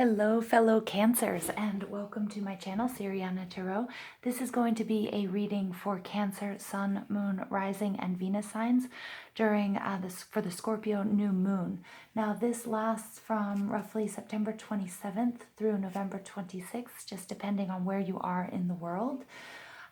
Hello, fellow Cancers, and welcome to my channel, Siriana Tarot. This is going to be a reading for Cancer, Sun, Moon, Rising, and Venus signs during for the Scorpio new moon. Now, this lasts from roughly September 27th through November 26th, just depending on where you are in the world.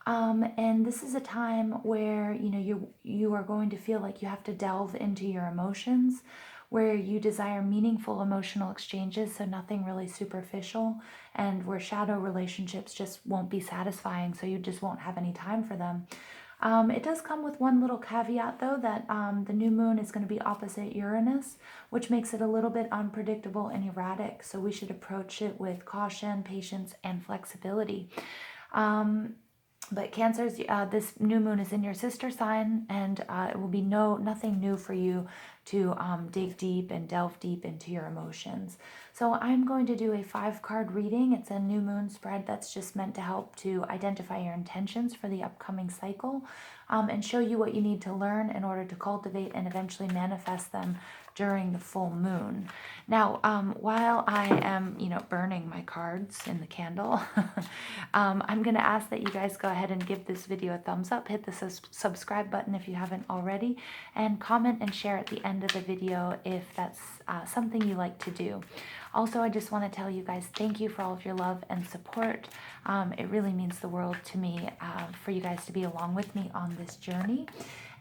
And this is a time where you are going to feel like you have to delve into your emotions, where you desire meaningful emotional exchanges, so nothing really superficial, and where shadow relationships just won't be satisfying, so you just won't have any time for them. It does come with one little caveat, though, that the new moon is going to be opposite Uranus, which makes it a little bit unpredictable and erratic, so we should approach it with caution, patience, and flexibility. But Cancers, this new moon is in your sister sign, and it will be nothing new for you to dig deep and delve deep into your emotions. So I'm going to do a 5-card reading. It's a new moon spread that's just meant to help to identify your intentions for the upcoming cycle, and show you what you need to learn in order to cultivate and eventually manifest them during the full moon. Now, while I am, burning my cards in the candle, I'm going to ask that you guys go ahead and give this video a thumbs up, hit the subscribe button if you haven't already, and comment and share at the end of the video if that's something you like to do. Also, I just want to tell you guys thank you for all of your love and support. It really means the world to me for you guys to be along with me on this journey.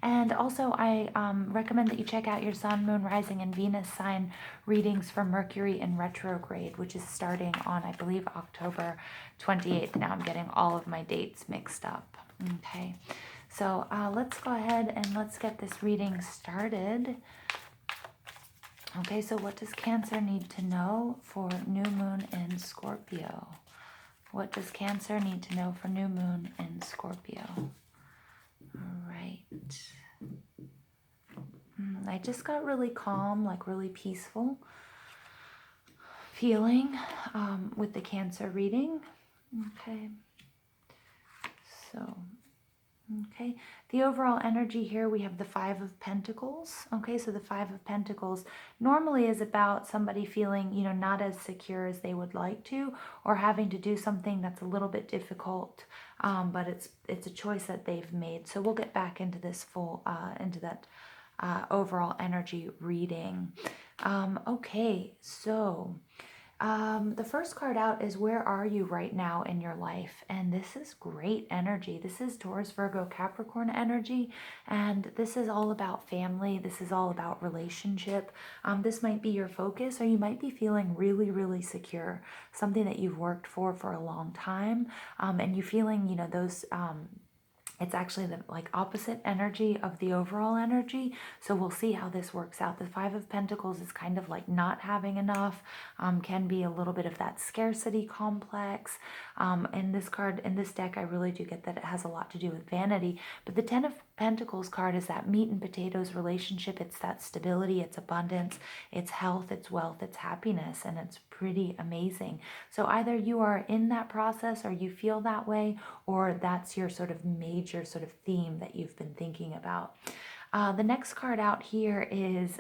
And also, I recommend that you check out your Sun, Moon, Rising, and Venus sign readings for Mercury in retrograde, which is starting on, I believe, October 28th. Now I'm getting all of my dates mixed up. Okay, so let's go ahead and let's get this reading started. Okay, so what does Cancer need to know for new moon in Scorpio? What does Cancer need to know for new moon in Scorpio? All right. I just got really calm, like really peaceful feeling with the Cancer reading. Okay. Okay, the overall energy here, we have the 5 of Pentacles. Okay, so the 5 of Pentacles normally is about somebody feeling, not as secure as they would like to, or having to do something that's a little bit difficult, but it's a choice that they've made. So we'll get back into this into that overall energy reading. Okay, so the first card out is where are you right now in your life? And this is great energy. This is Taurus, Virgo, Capricorn energy. And this is all about family. This is all about relationship. This might be your focus, or you might be feeling really, really secure. Something that you've worked for a long time. And you're feeling, those... it's actually the opposite energy of the overall energy. So we'll see how this works out. The 5 of Pentacles is kind of like not having enough, can be a little bit of that scarcity complex. In this deck, I really do get that it has a lot to do with vanity. But the 10 of Pentacles card is that meat and potatoes relationship. It's that stability, it's abundance, it's health, it's wealth, it's happiness, and it's pretty amazing. So either you are in that process, or you feel that way, or that's your sort of major sort of theme that you've been thinking about. The next card out here is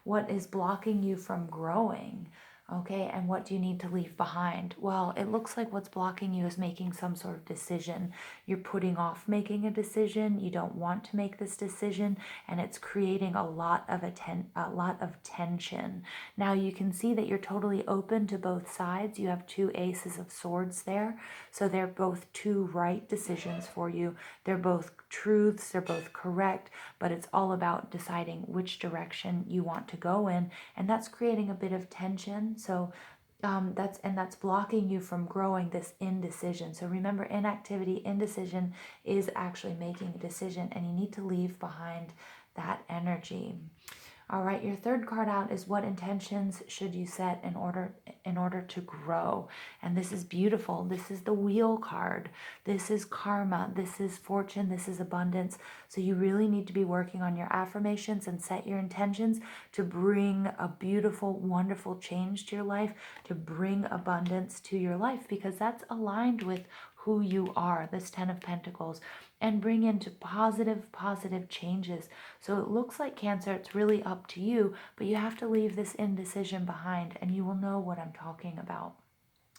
what is blocking you from growing. Okay, and what do you need to leave behind? Well, it looks like what's blocking you is making some sort of decision. You're putting off making a decision. You don't want to make this decision, and it's creating a lot of tension. Now you can see that you're totally open to both sides. You have 2 aces of swords there, so they're both 2 right decisions for you. They're both truths, they're both correct, but it's all about deciding which direction you want to go in, and that's creating a bit of tension. So that's blocking you from growing, this indecision. So remember, inactivity, indecision is actually making a decision, and you need to leave behind that energy. All right, your third card out is what intentions should you set in order to grow? And this is beautiful. This is the Wheel card. This is karma. This is fortune. This is abundance. So you really need to be working on your affirmations and set your intentions to bring a beautiful, wonderful change to your life, to bring abundance to your life, because that's aligned with who you are, this 10 of Pentacles, and bring into positive changes. So it looks like Cancer, it's really up to you, but you have to leave this indecision behind and you will know what I'm talking about.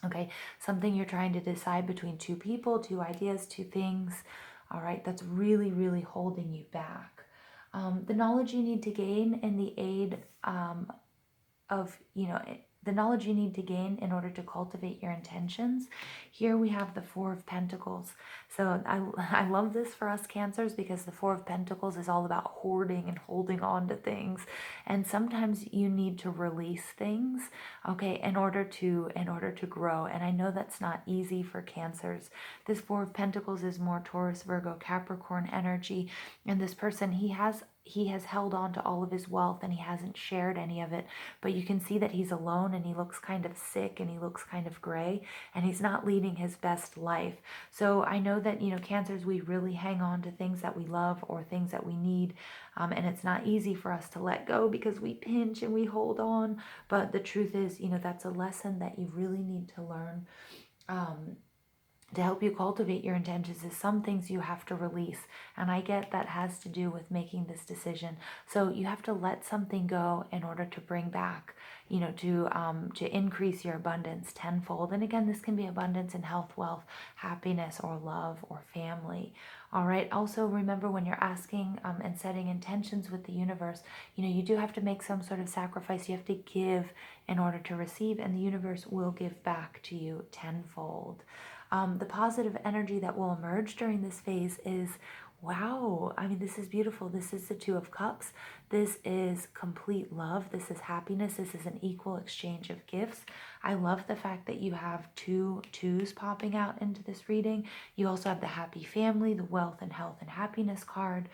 Okay, something you're trying to decide between two people, two ideas, two things, all right, that's really holding you back. The knowledge you need to gain in the aid of, the knowledge you need to gain in order to cultivate your intentions. Here we have the Four of Pentacles. So I love this for us Cancers because the Four of Pentacles is all about hoarding and holding on to things. And sometimes you need to release things, okay, in order to grow. And I know that's not easy for Cancers. This Four of Pentacles is more Taurus, Virgo, Capricorn energy. And this person, he has held on to all of his wealth and he hasn't shared any of it, but you can see that he's alone and he looks kind of sick and he looks kind of gray and he's not leading his best life. So I know that, Cancers, we really hang on to things that we love or things that we need, and it's not easy for us to let go because we pinch and we hold on, but the truth is, that's a lesson that you really need to learn. To help you cultivate your intentions is some things you have to release. And I get that has to do with making this decision. So you have to let something go in order to bring back, to increase your abundance tenfold. And again, this can be abundance in health, wealth, happiness, or love, or family. All right. Also, remember when you're asking and setting intentions with the universe, you do have to make some sort of sacrifice. You have to give in order to receive, and the universe will give back to you tenfold. The positive energy that will emerge during this phase is, wow, I mean, this is beautiful. This is the Two of Cups. This is complete love. This is happiness. This is an equal exchange of gifts. I love the fact that you have two twos popping out into this reading. You also have the happy family, the wealth and health and happiness card.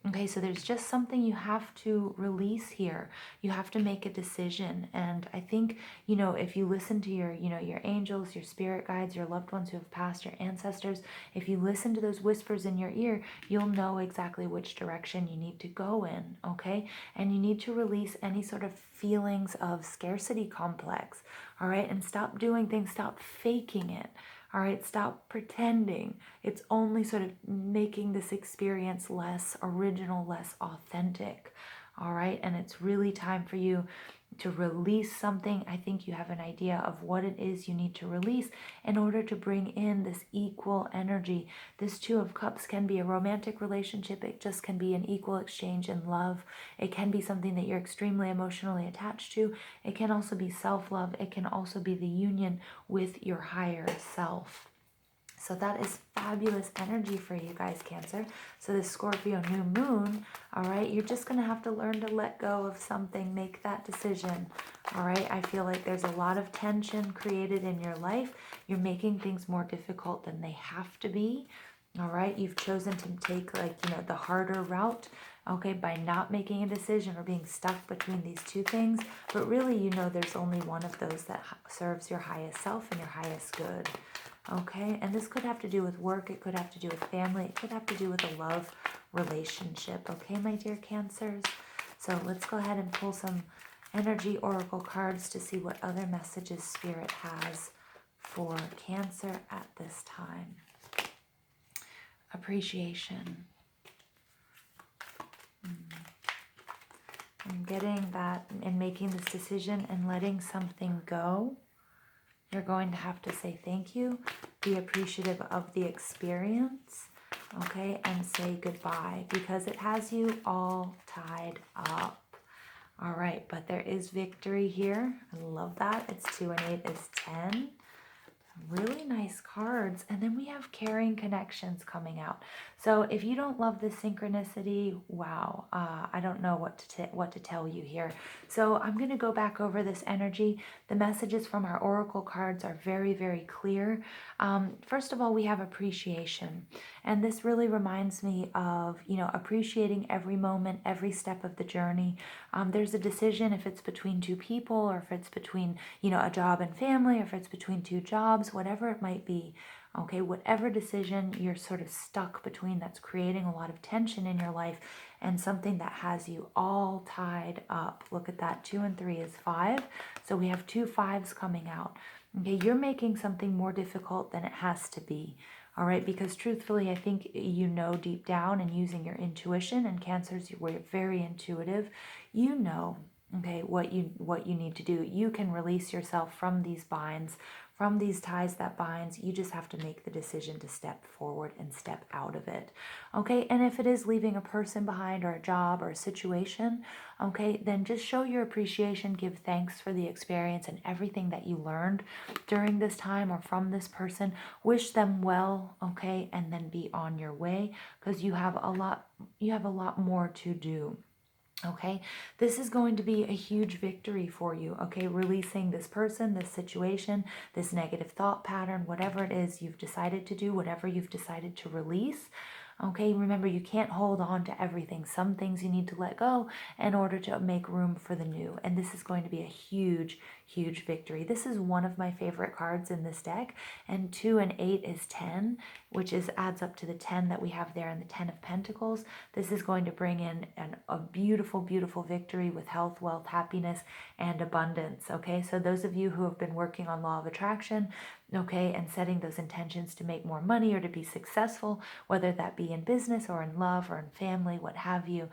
Okay, so there's just something you have to release here. You have to make a decision. And I think, if you listen to your angels, your spirit guides, your loved ones who have passed, your ancestors, if you listen to those whispers in your ear, you'll know exactly which direction you need to go in, okay? And you need to release any sort of feelings of scarcity complex, all right? And stop doing things, stop faking it. All right, stop pretending. It's only sort of making this experience less original, less authentic. All right, and it's really time for you to release something. I think you have an idea of what it is you need to release in order to bring in this equal energy. This Two of Cups can be a romantic relationship. It just can be an equal exchange in love. It can be something that you're extremely emotionally attached to. It can also be self-love. It can also be the union with your higher self. So that is fabulous energy for you guys, Cancer. So this Scorpio new moon, all right, you're just going to have to learn to let go of something, make that decision, all right? I feel like there's a lot of tension created in your life. You're making things more difficult than they have to be, all right? You've chosen to take the harder route, okay, by not making a decision or being stuck between these two things. But really, there's only one of those that serves your highest self and your highest good. Okay, and this could have to do with work, it could have to do with family, it could have to do with a love relationship, okay, my dear Cancers? So let's go ahead and pull some energy oracle cards to see what other messages Spirit has for Cancer at this time. Appreciation. I'm getting that in making this decision and letting something go, you're going to have to say thank you, be appreciative of the experience, okay, and say goodbye because it has you all tied up. All right, but there is victory here. I love that. It's 2 and 8 is 10. Really nice cards. And then we have caring connections coming out. So if you don't love the synchronicity, wow, I don't know what to tell you here. So I'm going to go back over this energy. The messages from our oracle cards are very, very clear. First of all, we have appreciation. And this really reminds me of, appreciating every moment, every step of the journey. There's a decision if it's between two people or if it's between, a job and family, or if it's between two jobs, whatever it might be. Okay, whatever decision you're sort of stuck between that's creating a lot of tension in your life and something that has you all tied up. Look at that. 2 and 3 is 5. So we have 2 5s coming out. Okay, you're making something more difficult than it has to be. all right? Because truthfully, I think you know deep down, and using your intuition, and Cancers, you're very intuitive, you know, okay, what you need to do. You can release yourself from these binds, from these ties that binds. You just have to make the decision to step forward and step out of it, okay? And if it is leaving a person behind, or a job, or a situation, okay, then just show your appreciation, give thanks for the experience and everything that you learned during this time or from this person. Wish them well, okay, and then be on your way, because you have a lot more to do. Okay, this is going to be a huge victory for you. Okay, releasing this person, this situation, this negative thought pattern, whatever it is you've decided to do, whatever you've decided to release. Okay, remember, you can't hold on to everything. Some things you need to let go in order to make room for the new. And this is going to be a huge, huge victory. This is one of my favorite cards in this deck. And 2 and 8 is 10, which adds up to the 10 that we have there in the 10 of Pentacles. This is going to bring in a beautiful, beautiful victory with health, wealth, happiness, and abundance. Okay, so those of you who have been working on law of attraction, okay, and setting those intentions to make more money or to be successful, whether that be in business or in love or in family, what have you,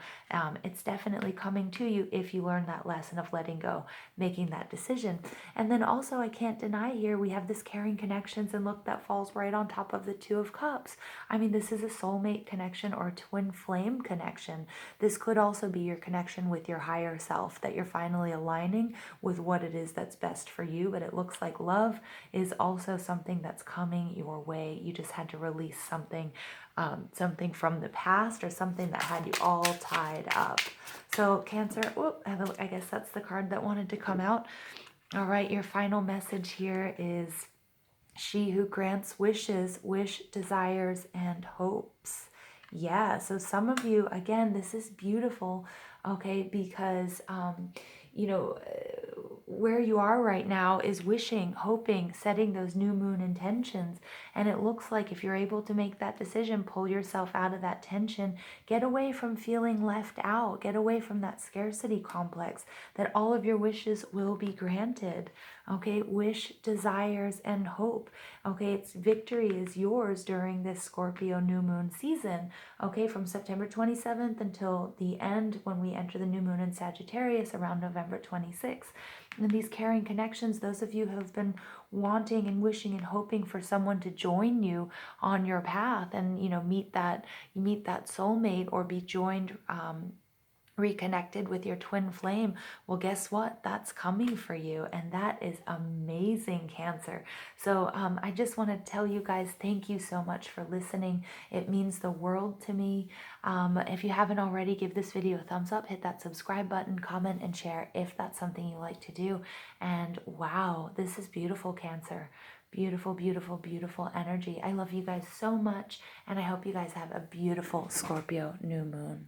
it's definitely coming to you if you learn that lesson of letting go, making that decision. And then also, I can't deny here, we have this caring connections, and look, that falls right on top of the 2 of Cups. I mean, this is a soulmate connection or a twin flame connection. This could also be your connection with your higher self, that you're finally aligning with what it is that's best for you. But it looks like love is also something that's coming your way. You just had to release something, something from the past, or something that had you all tied up. So Cancer, I guess that's the card that wanted to come out. All right, your final message here is, she who grants wishes, desires, and hopes. Yeah, so some of you, again, this is beautiful, okay, because, you know, where you are right now is wishing, hoping, setting those new moon intentions. And it looks like if you're able to make that decision, pull yourself out of that tension, get away from feeling left out, get away from that scarcity complex, that all of your wishes will be granted. Okay, wish, desires, and hope. Okay, it's victory is yours during this Scorpio new moon season. Okay, from September 27th until the end, when we enter the new moon in Sagittarius around November 26th. And these caring connections, those of you who have been wanting and wishing and hoping for someone to join you on your path, and meet that soulmate, or be joined, reconnected with your twin flame, well, guess what? That's coming for you, and that is amazing, Cancer. So I just want to tell you guys, thank you so much for listening. It means the world to me. If you haven't already, give this video a thumbs up, hit that subscribe button, comment, and share if that's something you like to do. And wow, this is beautiful, Cancer. Beautiful, beautiful, beautiful energy. I love you guys so much, and I hope you guys have a beautiful Scorpio new moon.